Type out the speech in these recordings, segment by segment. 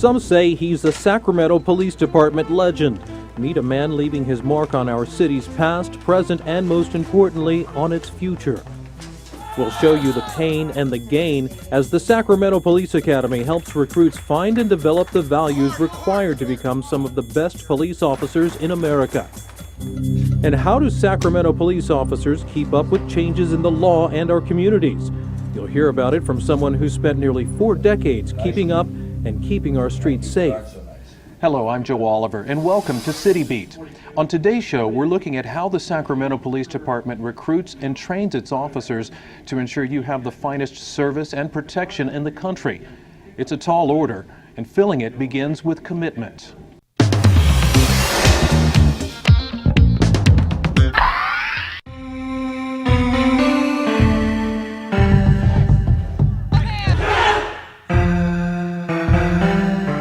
Some say he's a Sacramento Police Department legend. Meet a man leaving his mark on our city's past, present, and most importantly, on its future. We'll show you the pain and the gain as the Sacramento Police Academy helps recruits find and develop the values required to become some of the best police officers in America. And how do Sacramento police officers keep up with changes in the law and our communities? You'll hear about it from someone who spent nearly 4 decades keeping up and keeping our streets safe. Hello, I'm Joe Oliver, and welcome to City Beat. On today's show, we're looking at how the Sacramento Police Department recruits and trains its officers to ensure you have the finest service and protection in the country. It's a tall order, and filling it begins with commitment.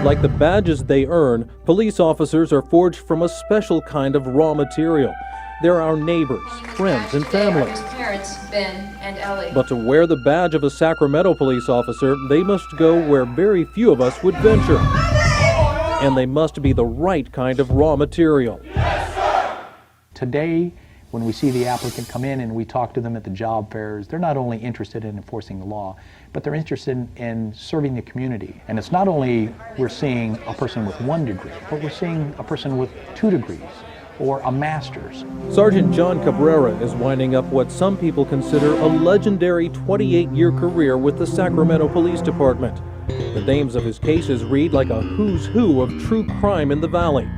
Like the badges they earn, police officers are forged from a special kind of raw material. They're our neighbors, friends, and family. Parents, Ben and Ellie. But to wear the badge of a Sacramento police officer, they must go where very few of us would venture. And they must be the right kind of raw material. Today, when we see the applicant come in and we talk to them at the job fairs, they're not only interested in enforcing the law, but they're interested in serving the community. And it's not only we're seeing a person with 1 degree, but we're seeing a person with 2 degrees or a master's. Sergeant John Cabrera is winding up what some people consider a legendary 28-year career with the Sacramento Police Department. The names of his cases read like a who's who of true crime in the Valley.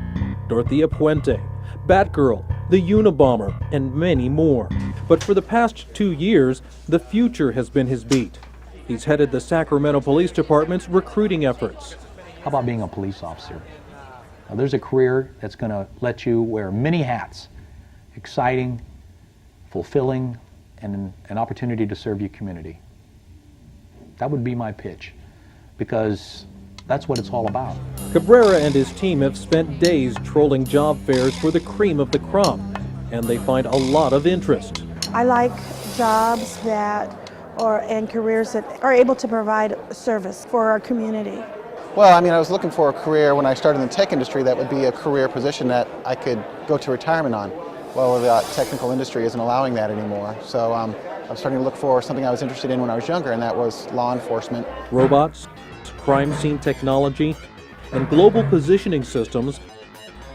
Dorothea Puente, Batgirl, the Unabomber, and many more. But for the past 2 years, the future has been his beat. He's headed the Sacramento Police Department's recruiting efforts. How about being a police officer? Now, there's a career that's going to let you wear many hats. Exciting, fulfilling, and an opportunity to serve your community. That would be my pitch, because that's what it's all about. Cabrera and his team have spent days trolling job fairs for the cream of the crop, and they find a lot of interest. I like jobs and careers that are able to provide service for our community. Well, I was looking for a career when I started in the tech industry that would be a career position that I could go to retirement on. Well, the technical industry isn't allowing that anymore, so I was starting to look for something I was interested in when I was younger, and that was law enforcement. Robots, crime scene technology, and global positioning systems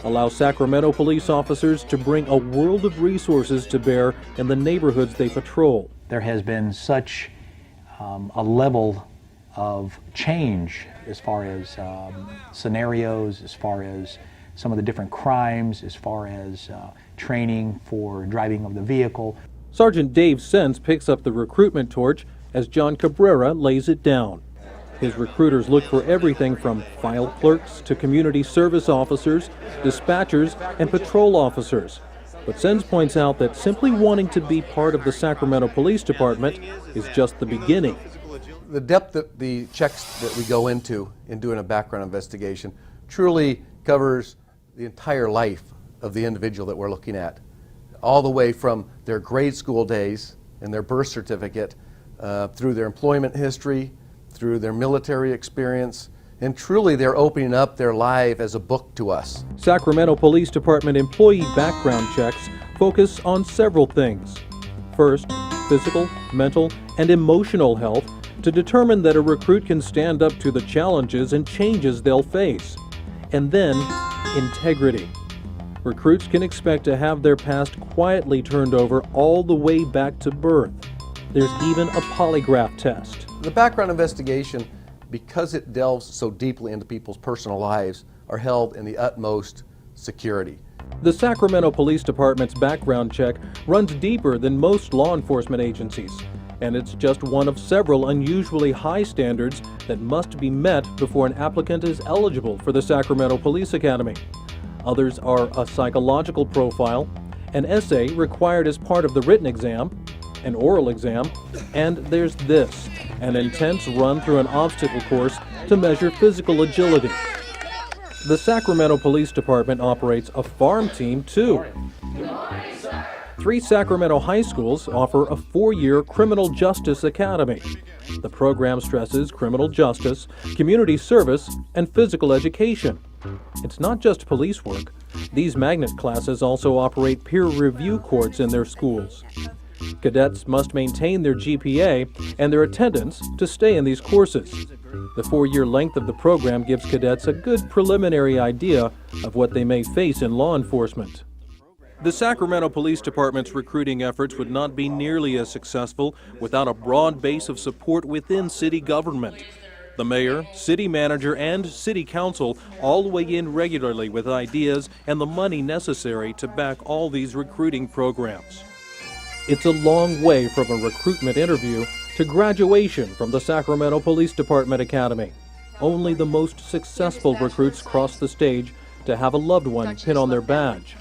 allow Sacramento police officers to bring a world of resources to bear in the neighborhoods they patrol. There has been such a level of change as far as scenarios, as far as some of the different crimes, as far as training for driving of the vehicle. Sergeant Dave Sense picks up the recruitment torch as John Cabrera lays it down. His recruiters look for everything from file clerks to community service officers, dispatchers, and patrol officers. But Sense points out that simply wanting to be part of the Sacramento Police Department is just the beginning. The depth of the checks that we go into in doing a background investigation truly covers the entire life of the individual that we're looking at, all the way from their grade school days and their birth certificate, through their employment history, through their military experience, and truly they're opening up their life as a book to us. Sacramento Police Department employee background checks focus on several things. First, physical, mental, and emotional health to determine that a recruit can stand up to the challenges and changes they'll face. And then, integrity. Recruits can expect to have their past quietly turned over all the way back to birth. There's even a polygraph test. The background investigation, because it delves so deeply into people's personal lives, are held in the utmost security. The Sacramento Police Department's background check runs deeper than most law enforcement agencies, and it's just one of several unusually high standards that must be met before an applicant is eligible for the Sacramento Police Academy. Others are a psychological profile, an essay required as part of the written exam, an oral exam, and there's this, an intense run through an obstacle course to measure physical agility. The Sacramento Police Department operates a farm team too. 3 Sacramento high schools offer a 4-year criminal justice academy. The program stresses criminal justice, community service, and physical education. It's not just police work. These magnet classes also operate peer review courts in their schools. Cadets must maintain their GPA and their attendance to stay in these courses. The 4-year length of the program gives cadets a good preliminary idea of what they may face in law enforcement. The Sacramento Police Department's recruiting efforts would not be nearly as successful without a broad base of support within city government. The mayor, city manager, and city council all weigh in regularly with ideas and the money necessary to back all these recruiting programs. It's a long way from a recruitment interview to graduation from the Sacramento Police Department Academy. Only the most successful recruits cross the stage to have a loved one pin on their badge.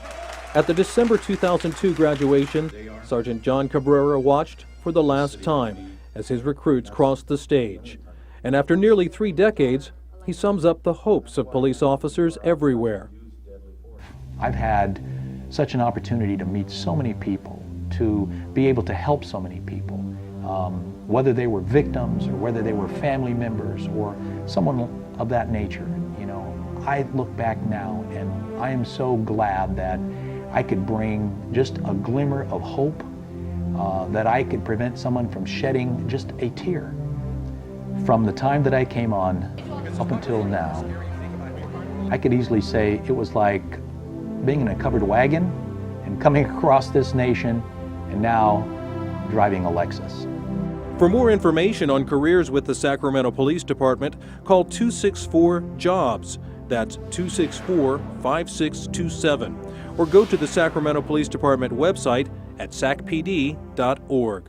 At the December 2002 graduation, Sergeant John Cabrera watched for the last time as his recruits crossed the stage. And after nearly 3 decades, he sums up the hopes of police officers everywhere. I've had such an opportunity to meet so many people, to be able to help so many people, whether they were victims or whether they were family members or someone of that nature. You know, I look back now and I am so glad that I could bring just a glimmer of hope, that I could prevent someone from shedding just a tear. From the time that I came on up until now, I could easily say it was like being in a covered wagon and coming across this nation and now driving a Lexus. For more information on careers with the Sacramento Police Department, call 264-JOBS. That's 264-5627. Or go to the Sacramento Police Department website at sacpd.org.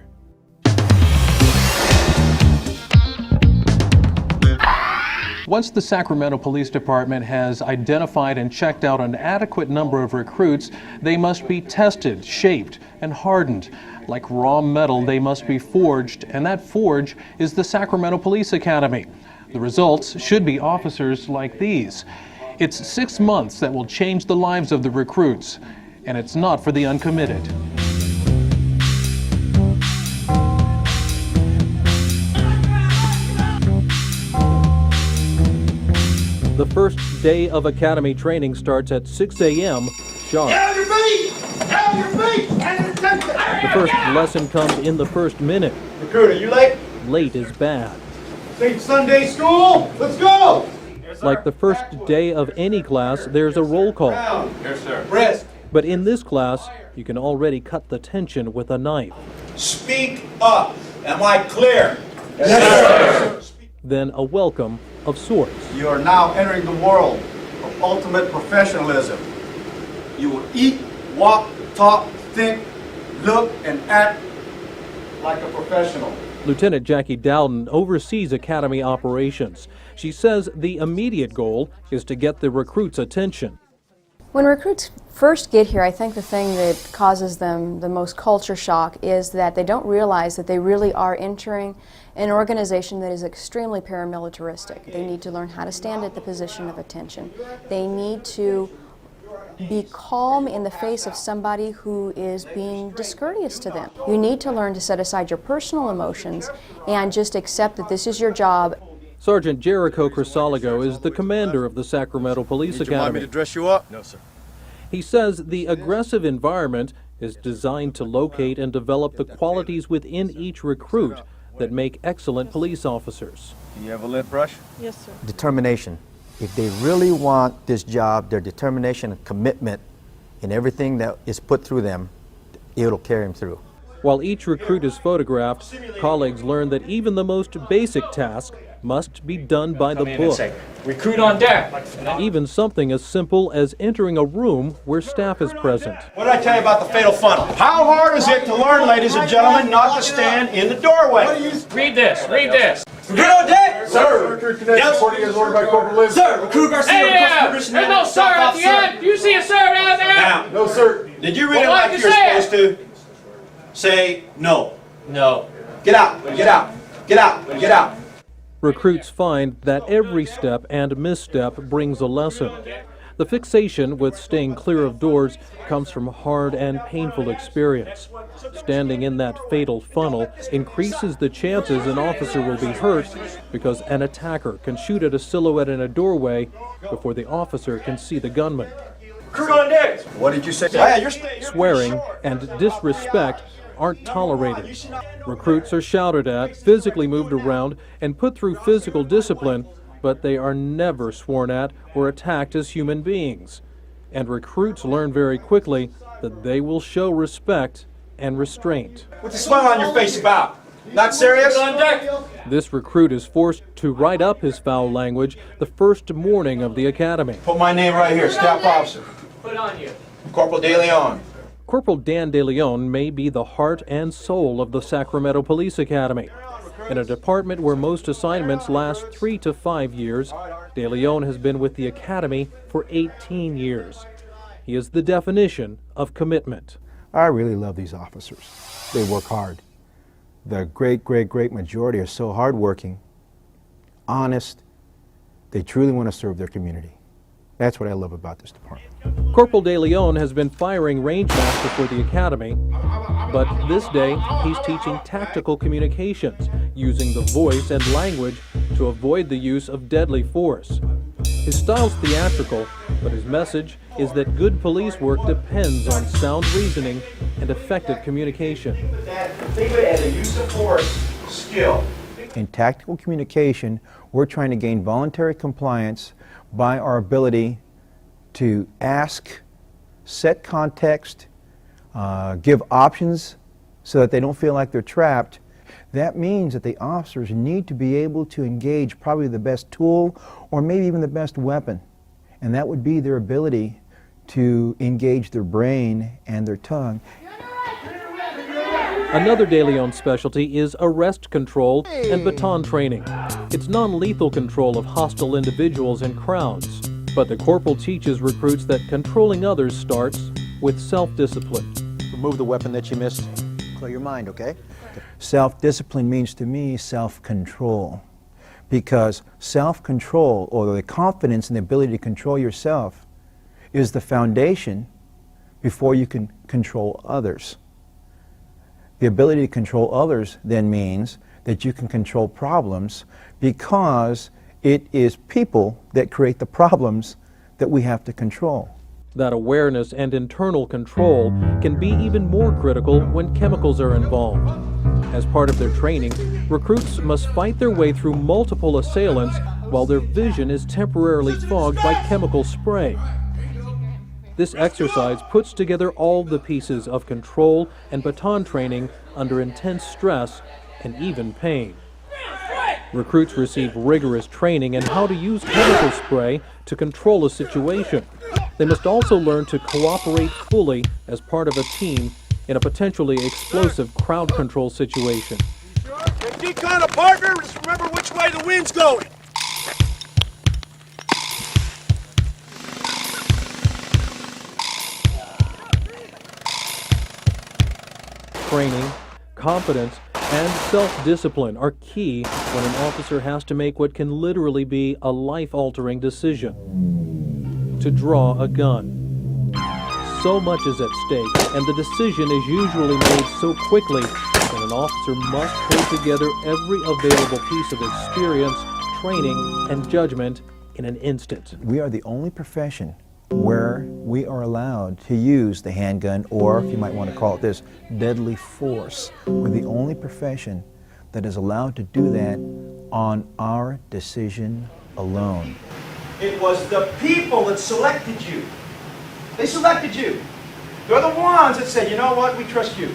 Once the Sacramento Police Department has identified and checked out an adequate number of recruits, they must be tested, shaped, and hardened. Like raw metal, they must be forged, and that forge is the Sacramento Police Academy. The results should be officers like these. It's 6 months that will change the lives of the recruits, and it's not for the uncommitted. The first day of academy training starts at 6 a.m. sharp. Get on your feet! Get on your feet! The first lesson comes in the first minute. Recruiter, you late? Late is bad. Think Sunday school? Let's go! Like the first day of any class, there's a roll call. Down. Yes, sir. Rest. But in this class, you can already cut the tension with a knife. Speak up. Am I clear? Yes, sir. Then a welcome of sorts. You are now entering the world of ultimate professionalism. You will eat, walk, talk, think, look, and act like a professional. Lieutenant Jackie Dowden oversees academy operations. She says the immediate goal is to get the recruits' attention. When recruits first get here, I think the thing that causes them the most culture shock is that they don't realize that they really are entering an organization that is extremely paramilitaristic. They need to learn how to stand at the position of attention. They need to be calm in the face of somebody who is being discourteous to them. You need to learn to set aside your personal emotions and just accept that this is your job. Sergeant Jericho Crisologo is the commander of the Sacramento Police Academy. You want me to dress you up? No, sir. He says the aggressive environment is designed to locate and develop the qualities within each recruit that make excellent police officers. Do you have a lint brush? Yes, sir. Determination. If they really want this job, their determination and commitment in everything that is put through them, it'll carry them through. While each recruit is photographed, colleagues learn that even the most basic task must be done by the book. Recruit on deck. Even something as simple as entering a room where staff is present. What did I tell you about the fatal funnel? How hard is it to learn, ladies and gentlemen, not to stand in the doorway? Read this. Read this. Recruit on deck! Sir! Yes. Sir! Recruit Garcia. Hey, there's no sir at the end. Do you see a sir down there? Now, no, sir. Did you read it like you're supposed to? Say no. No. Get out. Get out. Get out. Get out. Recruits find that every step and misstep brings a lesson. The fixation with staying clear of doors comes from hard and painful experience. Standing in that fatal funnel increases the chances an officer will be hurt because an attacker can shoot at a silhouette in a doorway before the officer can see the gunman. Crew on deck. What did you say? Swearing and disrespect aren't tolerated. Recruits are shouted at, physically moved around, and put through physical discipline, but they are never sworn at or attacked as human beings. And recruits learn very quickly that they will show respect and restraint. What's the smile on your face about? Not serious? On deck. This recruit is forced to write up his foul language the first morning of the academy. Put my name right here, staff officer. Put it on you. Corporal De Leon. Corporal Dan De Leon may be the heart and soul of the Sacramento Police Academy. In a department where most assignments last 3 to 5 years, De Leon has been with the academy for 18 years. He is the definition of commitment. I really love these officers. They work hard. The great majority are so hardworking, honest. They truly want to serve their community. That's what I love about this department. Corporal De Leon has been firing range master for the academy, but this day he's teaching tactical communications, using the voice and language to avoid the use of deadly force. His style's theatrical, but his message is that good police work depends on sound reasoning and effective communication. Think of it as a use of force skill. In tactical communication, we're trying to gain voluntary compliance by our ability to ask, set context, give options so that they don't feel like they're trapped. That means that the officers need to be able to engage probably the best tool or maybe even the best weapon. And that would be their ability to engage their brain and their tongue. Another De Leon specialty is arrest control and baton training. It's non-lethal control of hostile individuals and crowds. But the corporal teaches recruits that controlling others starts with self-discipline. Remove the weapon that you missed. Clear your mind, okay? Self-discipline means to me self-control, because self-control, or the confidence and the ability to control yourself, is the foundation before you can control others. The ability to control others then means that you can control problems, because it is people that create the problems that we have to control. That awareness and internal control can be even more critical when chemicals are involved. As part of their training, recruits must fight their way through multiple assailants while their vision is temporarily fogged by chemical spray. This exercise puts together all the pieces of control and baton training under intense stress and even pain. Recruits receive rigorous training in how to use chemical spray to control a situation. They must also learn to cooperate fully as part of a team in a potentially explosive crowd control situation. Decon a partner, just remember which way the wind's going. Training, confidence, and self-discipline are key when an officer has to make what can literally be a life-altering decision: to draw a gun. So much is at stake, and the decision is usually made so quickly that an officer must pull together every available piece of experience, training, and judgment in an instant. We are the only profession where we are allowed to use the handgun, or if you might want to call it this, deadly force. We're the only profession that is allowed to do that on our decision alone. It was the people that selected you. They selected you. They're the ones that said, you know what, we trust you.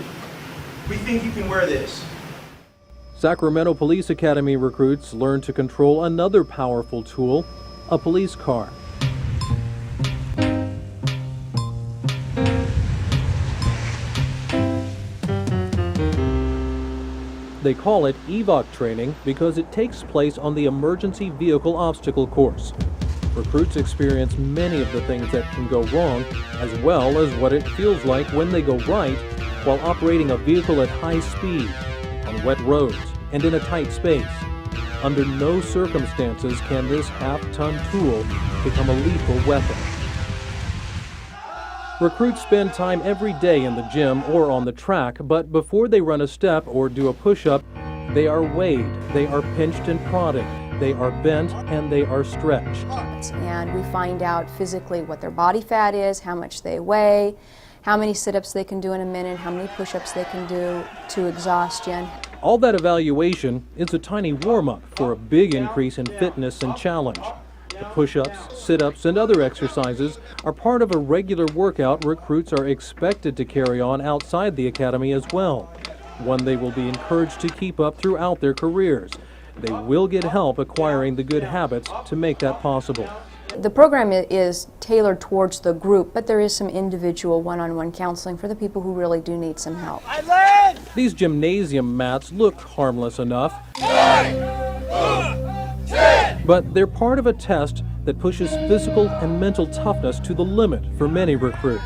We think you can wear this. Sacramento Police Academy recruits learn to control another powerful tool, a police car. They call it EVOC training because it takes place on the emergency vehicle obstacle course. Recruits experience many of the things that can go wrong, as well as what it feels like when they go right while operating a vehicle at high speed, on wet roads, and in a tight space. Under no circumstances can this half-ton tool become a lethal weapon. Recruits spend time every day in the gym or on the track, but before they run a step or do a push-up, they are weighed, they are pinched and prodded, they are bent, and they are stretched. And we find out physically what their body fat is, how much they weigh, how many sit-ups they can do in a minute, how many push-ups they can do to exhaustion. All that evaluation is a tiny warm-up for a big increase in fitness and challenge. The push-ups, sit-ups, and other exercises are part of a regular workout recruits are expected to carry on outside the academy as well, one they will be encouraged to keep up throughout their careers. They will get help acquiring the good habits to make that possible. The program is tailored towards the group, but there is some individual one-on-one counseling for the people who really do need some help. These gymnasium mats look harmless enough, but they're part of a test that pushes physical and mental toughness to the limit for many recruits.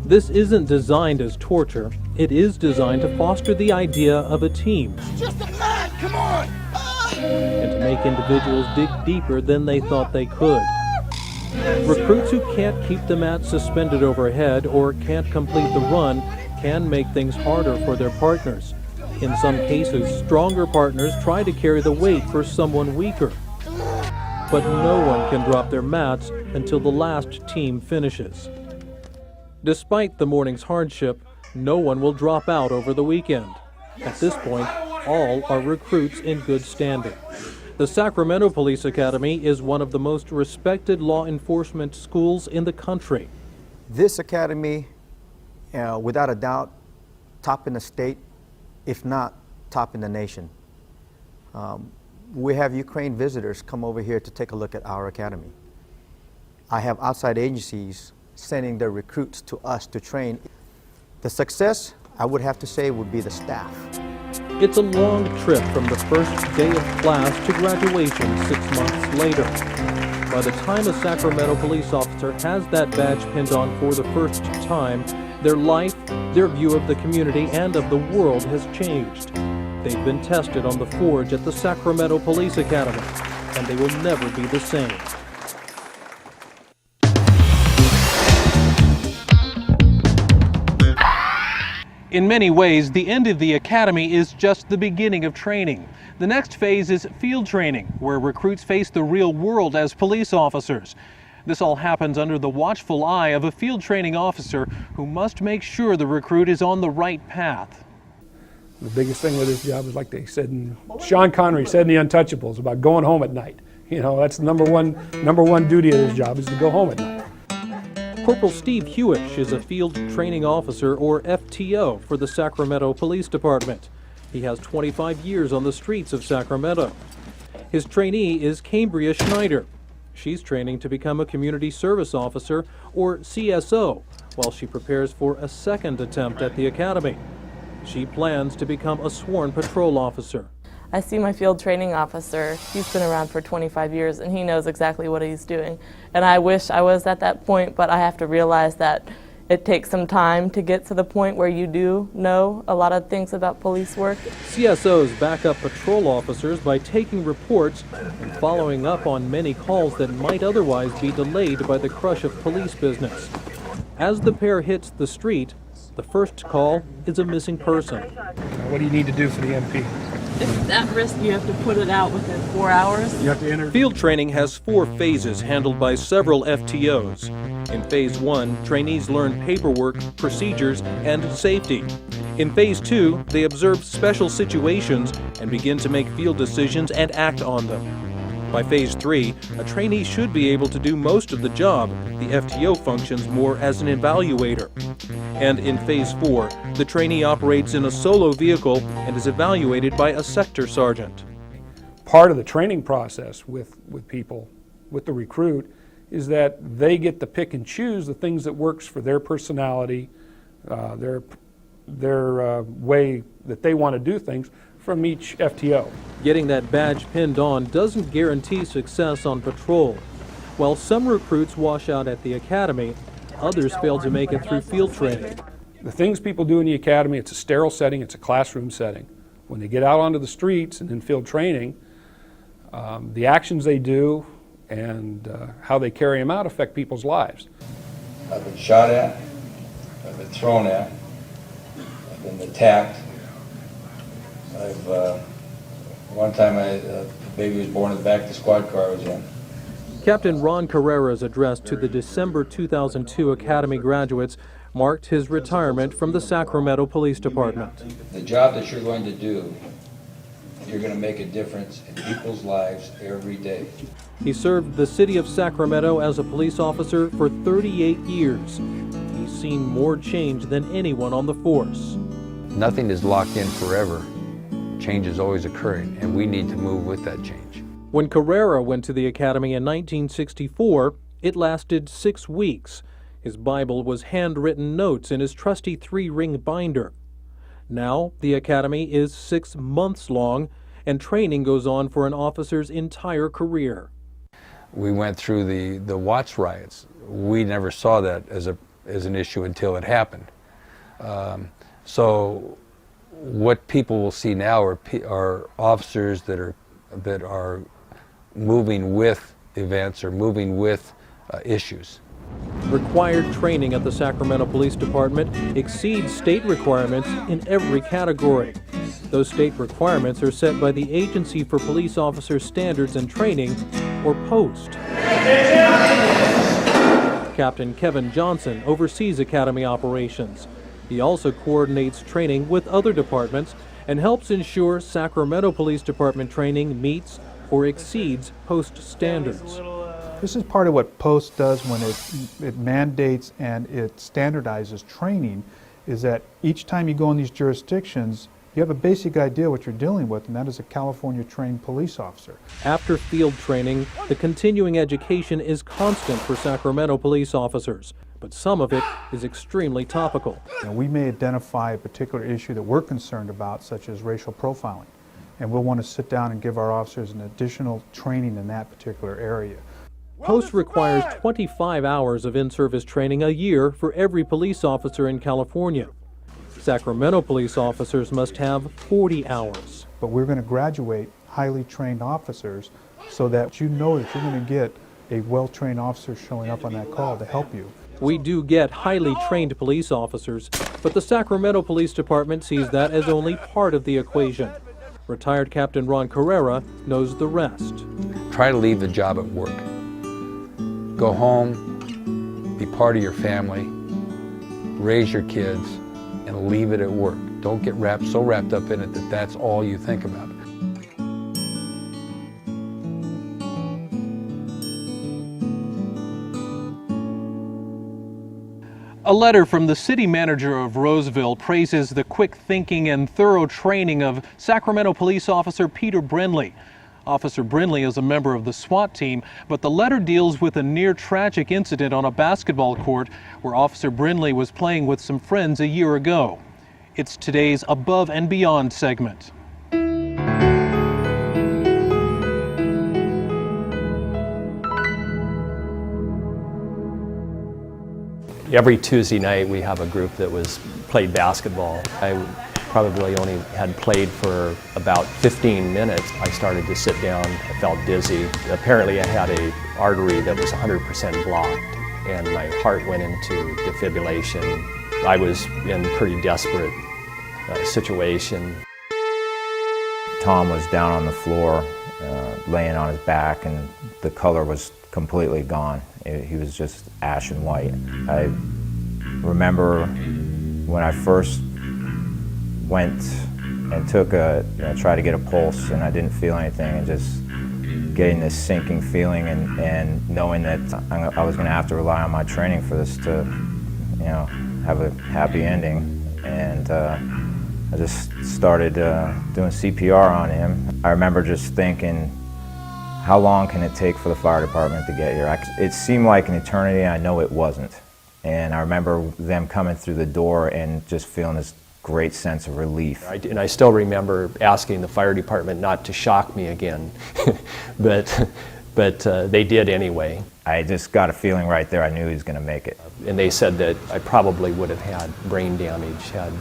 This isn't designed as torture. It is designed to foster the idea of a team. Just a man, come on! And to make individuals dig deeper than they thought they could. Recruits who can't keep the mat suspended overhead or can't complete the run can make things harder for their partners. In some cases, stronger partners try to carry the weight for someone weaker. But no one can drop their mats until the last team finishes. Despite the morning's hardship, no one will drop out over the weekend. At this point, all are recruits in good standing. The Sacramento Police Academy is one of the most respected law enforcement schools in the country. This academy, without a doubt, top in the state, if not top in the nation. We have Ukraine visitors come over here to take a look at our academy. I have outside agencies sending their recruits to us to train. The success, I would have to say, would be the staff. It's a long trip from the first day of class to graduation 6 months later. By the time a Sacramento police officer has that badge pinned on for the first time, their life, their view of the community and of the world has changed. They've been tested on the forge at the Sacramento Police Academy, and they will never be the same. In many ways, the end of the academy is just the beginning of training. The next phase is field training, where recruits face the real world as police officers. This all happens under the watchful eye of a field training officer who must make sure the recruit is on the right path. The biggest thing with this job is, like they said, Sean Connery said in The Untouchables, about going home at night. You know, that's the number one duty of this job, is to go home at night. Corporal Steve Hewish is a field training officer, or FTO, for the Sacramento Police Department. He has 25 years on the streets of Sacramento. His trainee is Cambria Schneider. She's training to become a community service officer, or CSO, while she prepares for a second attempt at the academy. She plans to become a sworn patrol officer. I see my field training officer. He's been around for 25 years and he knows exactly what he's doing. And I wish I was at that point, but I have to realize that it takes some time to get to the point where you do know a lot of things about police work. CSOs back up patrol officers by taking reports and following up on many calls that might otherwise be delayed by the crush of police business. As the pair hits the street, the first call is a missing person. What do you need to do for the MP? If it's at risk, you have to put it out within 4 hours. You have to enter. Field training has 4 phases handled by several FTOs. In Phase 1, trainees learn paperwork, procedures, and safety. In Phase 2, they observe special situations and begin to make field decisions and act on them. By Phase 3, a trainee should be able to do most of the job. The FTO functions more as an evaluator. And in Phase 4, the trainee operates in a solo vehicle and is evaluated by a sector sergeant. Part of the training process with people, with the recruit, is that they get to pick and choose the things that works for their personality, their way that they want to do things from each FTO. Getting that badge pinned on doesn't guarantee success on patrol. While some recruits wash out at the academy, others fail to make it through field training. The things people do in the academy, it's a sterile setting, it's a classroom setting. When they get out onto the streets and in field training, the actions they do and how they carry them out affect people's lives. I've been shot at, I've been thrown at, I've been attacked. One time a baby was born in the back of the squad car I was in. Captain Ron Carrera's address to the December 2002 Academy graduates marked his retirement from the Sacramento Police Department. The job that you're going to do, you're going to make a difference in people's lives every day. He served the city of Sacramento as a police officer for 38 years. He's seen more change than anyone on the force. Nothing is locked in forever. Change is always occurring, and we need to move with that change. When Carrera went to the academy in 1964, it lasted 6 weeks. His Bible was handwritten notes in his trusty 3-ring binder. Now, the academy is 6 months long, and training goes on for an officer's entire career. We went through the Watts riots. We never saw that as an issue until it happened. So what people will see now are officers that are moving with events or moving with issues. Required training at the Sacramento Police Department exceeds state requirements in every category. Those state requirements are set by the Agency for Police Officer Standards and Training, or POST. Captain Kevin Johnson oversees Academy operations. He also coordinates training with other departments and helps ensure Sacramento Police Department training meets or exceeds POST standards. This is part of what POST does when it mandates and it standardizes training, is that each time you go in these jurisdictions, you have a basic idea what you're dealing with, and that is a California trained police officer. After field training, the continuing education is constant for Sacramento police officers, but some of it is extremely topical. We may identify a particular issue that we're concerned about, such as racial profiling, and we'll want to sit down and give our officers an additional training in that particular area. POST requires 25 hours of in-service training a year for every police officer in California. Sacramento police officers must have 40 hours. But we're going to graduate highly trained officers so that you know that you're going to get a well-trained officer showing up on that call to help you. We do get highly trained police officers, but the Sacramento Police Department sees that as only part of the equation. Retired Captain Ron Carrera knows the rest. Try to leave the job at work. Go home, be part of your family, raise your kids, and leave it at work. Don't get so wrapped up in it that that's all you think about. A letter from the city manager of Roseville praises the quick thinking and thorough training of Sacramento police officer Peter Brindley. Officer Brindley is a member of the SWAT team, but the letter deals with a near-tragic incident on a basketball court where Officer Brindley was playing with some friends a year ago. It's today's Above and Beyond segment. Every Tuesday night we have a group that played basketball. I probably only had played for about 15 minutes. I started to sit down, I felt dizzy. Apparently I had an artery that was 100% blocked and my heart went into defibrillation. I was in a pretty desperate situation. Tom was down on the floor, laying on his back, and the color was completely gone. He was just ashen white. I remember when I first went and tried to get a pulse, and I didn't feel anything, and just getting this sinking feeling and knowing that I was going to have to rely on my training for this to, have a happy ending. And I just started doing CPR on him. I remember just thinking, how long can it take for the fire department to get here? It seemed like an eternity, and I know it wasn't. And I remember them coming through the door and just feeling this great sense of relief. And I still remember asking the fire department not to shock me again, but they did anyway. I just got a feeling right there I knew he was going to make it. And they said that I probably would have had brain damage had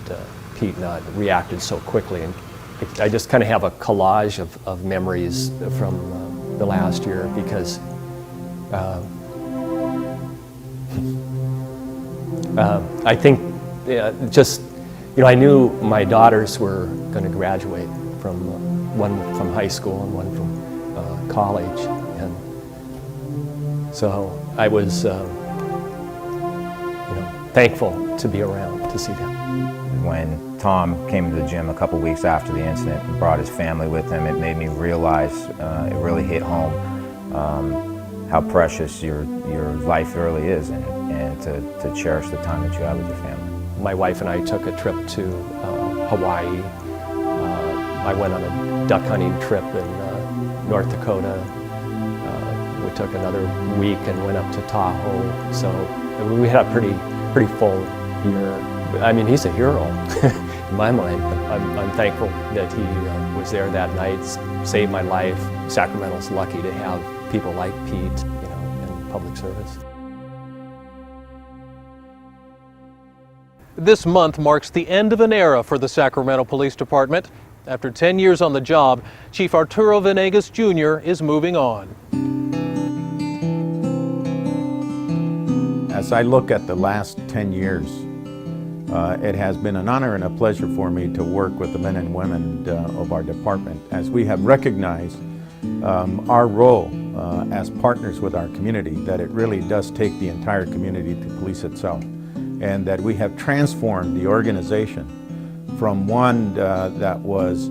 Pete not reacted so quickly. And I just kind of have a collage of memories from the last year, because I think I knew my daughters were going to graduate from one from high school and one from college, and so I was thankful to be around to see them. When Tom came to the gym a couple weeks after the incident and brought his family with him, it made me realize, it really hit home how precious your life really is, and to cherish the time that you have with your family. My wife and I took a trip to Hawaii. I went on a duck hunting trip in North Dakota. We took another week and went up to Tahoe. So we had a pretty full year. I mean, he's a hero in my mind. I'm thankful that he was there that night, saved my life. Sacramento's lucky to have people like Pete, in public service. This month marks the end of an era for the Sacramento Police Department. After 10 years on the job, Chief Arturo Venegas Jr. is moving on. As I look at the last 10 years, it has been an honor and a pleasure for me to work with the men and women of our department, as we have recognized our role as partners with our community, that it really does take the entire community to police itself, and that we have transformed the organization from one that was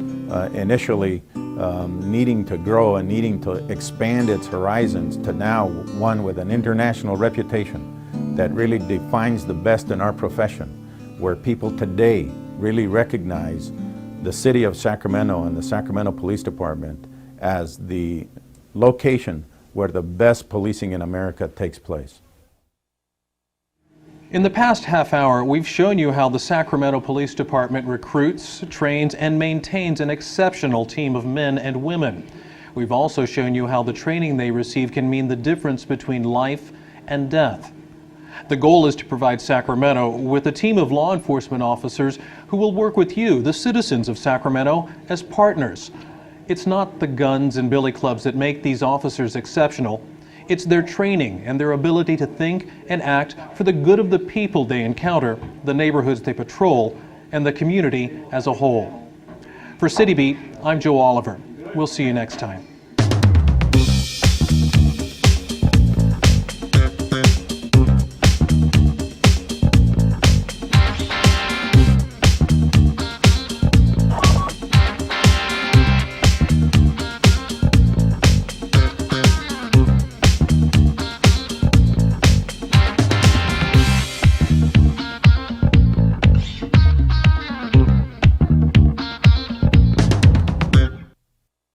initially needing to grow and needing to expand its horizons to now one with an international reputation that really defines the best in our profession, where people today really recognize the city of Sacramento and the Sacramento Police Department as the location where the best policing in America takes place. In the past half hour, we've shown you how the Sacramento Police Department recruits, trains, and maintains an exceptional team of men and women. We've also shown you how the training they receive can mean the difference between life and death. The goal is to provide Sacramento with a team of law enforcement officers who will work with you, the citizens of Sacramento, as partners. It's not the guns and billy clubs that make these officers exceptional. It's their training and their ability to think and act for the good of the people they encounter, the neighborhoods they patrol, and the community as a whole. For City Beat, I'm Joe Oliver. We'll see you next time.